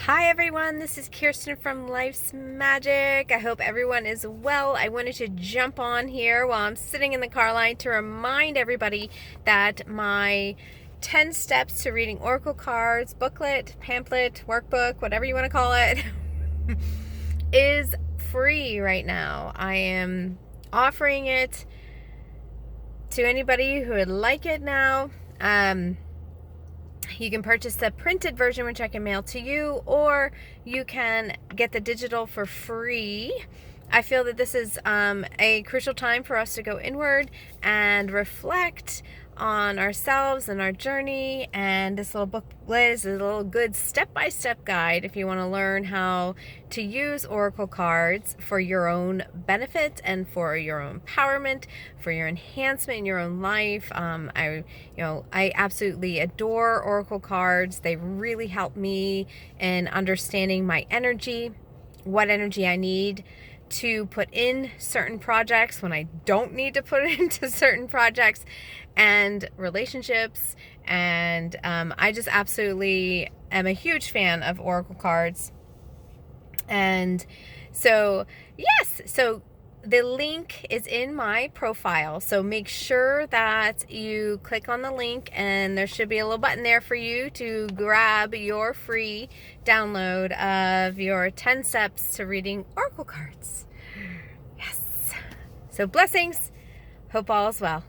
Hi everyone, this is Kirsten from Life's Magic. I hope everyone is well. I wanted to jump on here while I'm sitting in the car line to remind everybody that my 10 steps to reading oracle cards, booklet, pamphlet, workbook, whatever you want to call it, is free right now. I am offering it to anybody who would like it now. You can purchase the printed version, which I can mail to you, or you can get the digital for free. I feel that this is a crucial time for us to go inward and reflect on ourselves and our journey. And this little booklet is a little good step-by-step guide if you want to learn how to use oracle cards for your own benefit and for your own empowerment, for your enhancement in your own life. I absolutely adore oracle cards. They really help me in understanding my energy, what energy I need to put in certain projects when I don't need to put it into certain projects, and relationships. And I just absolutely am a huge fan of oracle cards. And so, yes, so the link is in my profile. So make sure that you click on the link, and there should be a little button there for you to grab your free download of your 10 steps to reading oracle cards. Yes. So blessings. Hope all is well.